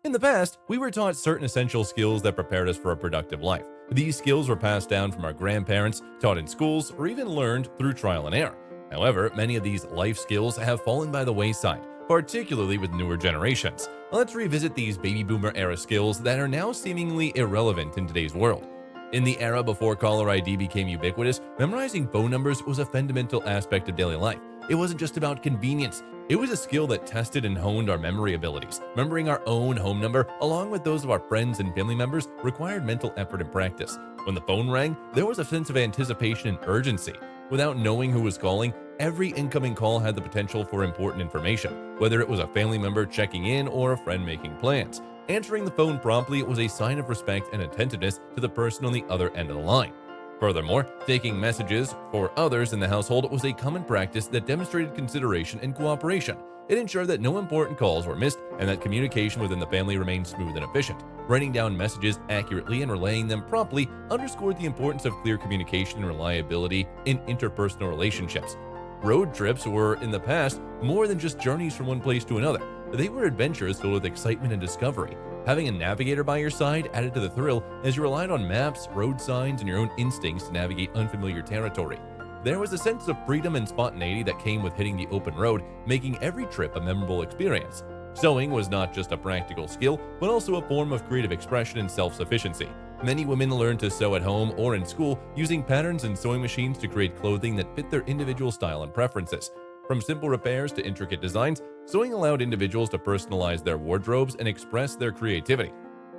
In the past, we were taught certain essential skills that prepared us for a productive life. These skills were passed down from our grandparents, taught in schools, or even learned through trial and error. However, many of these life skills have fallen by the wayside, particularly with newer generations. Let's revisit these baby boomer era skills that are now seemingly irrelevant in today's world. In the era before caller ID became ubiquitous, memorizing phone numbers was a fundamental aspect of daily life. It wasn't just about convenience. It was a skill that tested and honed our memory abilities. Remembering our own home number, along with those of our friends and family members, required mental effort and practice. When the phone rang, there was a sense of anticipation and urgency. Without knowing who was calling, every incoming call had the potential for important information, whether it was a family member checking in or a friend making plans. Answering the phone promptly was a sign of respect and attentiveness to the person on the other end of the line. Furthermore, taking messages for others in the household was a common practice that demonstrated consideration and cooperation. It ensured that no important calls were missed and that communication within the family remained smooth and efficient. Writing down messages accurately and relaying them promptly underscored the importance of clear communication and reliability in interpersonal relationships. Road trips were, in the past, more than just journeys from one place to another. They were adventures filled with excitement and discovery. Having a navigator by your side added to the thrill as you relied on maps, road signs, and your own instincts to navigate unfamiliar territory. There was a sense of freedom and spontaneity that came with hitting the open road, making every trip a memorable experience. Sewing was not just a practical skill, but also a form of creative expression and self-sufficiency. Many women learned to sew at home or in school using patterns and sewing machines to create clothing that fit their individual style and preferences. From simple repairs to intricate designs, sewing allowed individuals to personalize their wardrobes and express their creativity.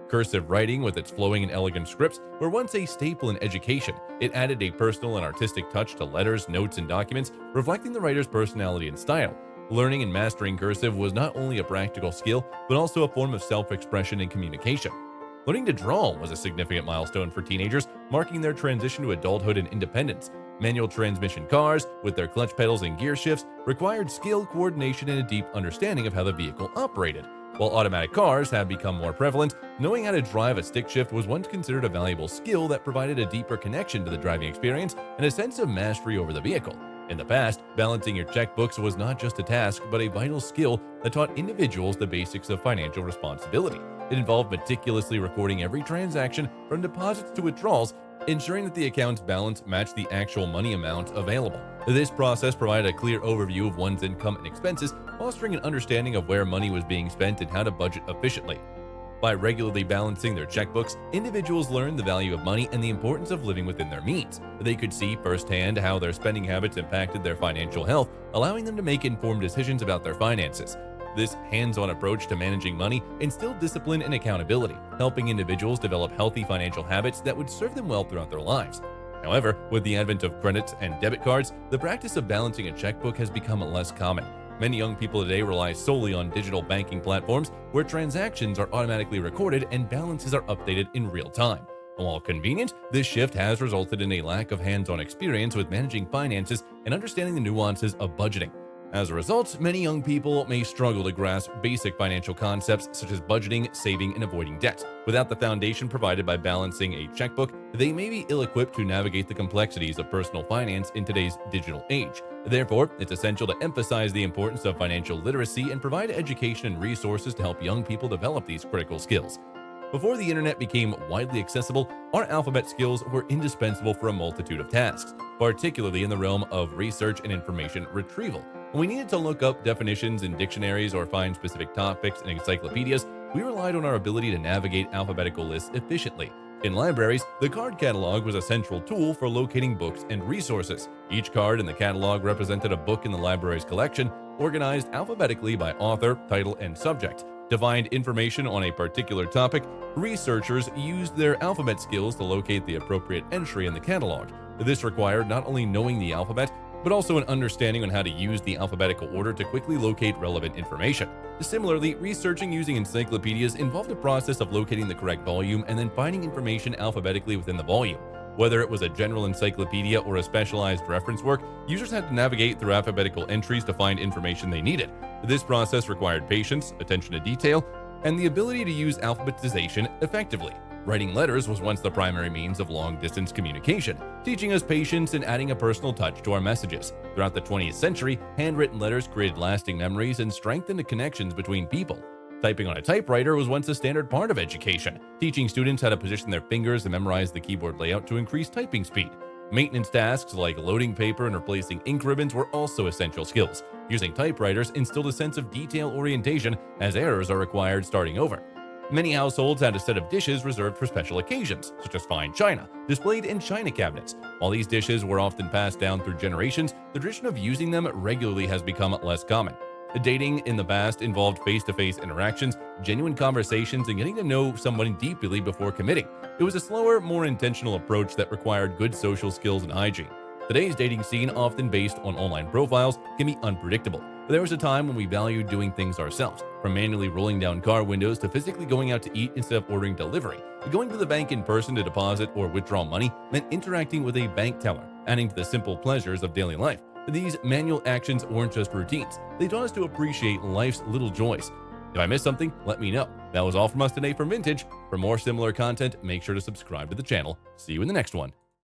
Cursive writing, with its flowing and elegant scripts, were once a staple in education. It added a personal and artistic touch to letters, notes, and documents, reflecting the writer's personality and style. Learning and mastering cursive was not only a practical skill, but also a form of self-expression and communication. Learning to draw was a significant milestone for teenagers, marking their transition to adulthood and independence. Manual transmission cars, with their clutch pedals and gear shifts, required skill, coordination, and a deep understanding of how the vehicle operated. While automatic cars have become more prevalent, knowing how to drive a stick shift was once considered a valuable skill that provided a deeper connection to the driving experience and a sense of mastery over the vehicle. In the past, balancing your checkbooks was not just a task, but a vital skill that taught individuals the basics of financial responsibility. It involved meticulously recording every transaction, from deposits to withdrawals, ensuring that the account's balance matched the actual money amount available. This process provided a clear overview of one's income and expenses, fostering an understanding of where money was being spent and how to budget efficiently. By regularly balancing their checkbooks, individuals learned the value of money and the importance of living within their means. They could see firsthand how their spending habits impacted their financial health, allowing them to make informed decisions about their finances. This hands-on approach to managing money instilled discipline and accountability, helping individuals develop healthy financial habits that would serve them well throughout their lives. However, with the advent of credit and debit cards, the practice of balancing a checkbook has become less common. Many young people today rely solely on digital banking platforms where transactions are automatically recorded and balances are updated in real time. While convenient, this shift has resulted in a lack of hands-on experience with managing finances and understanding the nuances of budgeting. As a result, many young people may struggle to grasp basic financial concepts such as budgeting, saving, and avoiding debt. Without the foundation provided by balancing a checkbook, they may be ill-equipped to navigate the complexities of personal finance in today's digital age. Therefore, it's essential to emphasize the importance of financial literacy and provide education and resources to help young people develop these critical skills. Before the internet became widely accessible, our alphabet skills were indispensable for a multitude of tasks, particularly in the realm of research and information retrieval. When we needed to look up definitions in dictionaries or find specific topics in encyclopedias, we relied on our ability to navigate alphabetical lists efficiently. In libraries, the card catalog was a central tool for locating books and resources. Each card in the catalog represented a book in the library's collection, organized alphabetically by author, title, and subject. To find information on a particular topic, researchers used their alphabet skills to locate the appropriate entry in the catalog. This required not only knowing the alphabet, but also an understanding on how to use the alphabetical order to quickly locate relevant information. Similarly, researching using encyclopedias involved a process of locating the correct volume and then finding information alphabetically within the volume. Whether it was a general encyclopedia or a specialized reference work, users had to navigate through alphabetical entries to find information they needed. This process required patience, attention to detail, and the ability to use alphabetization effectively. Writing letters was once the primary means of long-distance communication, teaching us patience and adding a personal touch to our messages. Throughout the 20th century, handwritten letters created lasting memories and strengthened the connections between people. Typing on a typewriter was once a standard part of education, teaching students how to position their fingers and memorize the keyboard layout to increase typing speed. Maintenance tasks like loading paper and replacing ink ribbons were also essential skills. Using typewriters instilled a sense of detail orientation, as errors are required starting over. Many households had a set of dishes reserved for special occasions, such as fine china, displayed in china cabinets. While these dishes were often passed down through generations, the tradition of using them regularly has become less common. Dating in the past involved face-to-face interactions, genuine conversations, and getting to know someone deeply before committing. It was a slower, more intentional approach that required good social skills and hygiene. Today's dating scene, often based on online profiles, can be unpredictable. But there was a time when we valued doing things ourselves, from manually rolling down car windows to physically going out to eat instead of ordering delivery. Going to the bank in person to deposit or withdraw money meant interacting with a bank teller, adding to the simple pleasures of daily life. These manual actions weren't just routines. They taught us to appreciate life's little joys. If I missed something, let me know. That was all from us today from Vintage. For more similar content, make sure to subscribe to the channel. See you in the next one.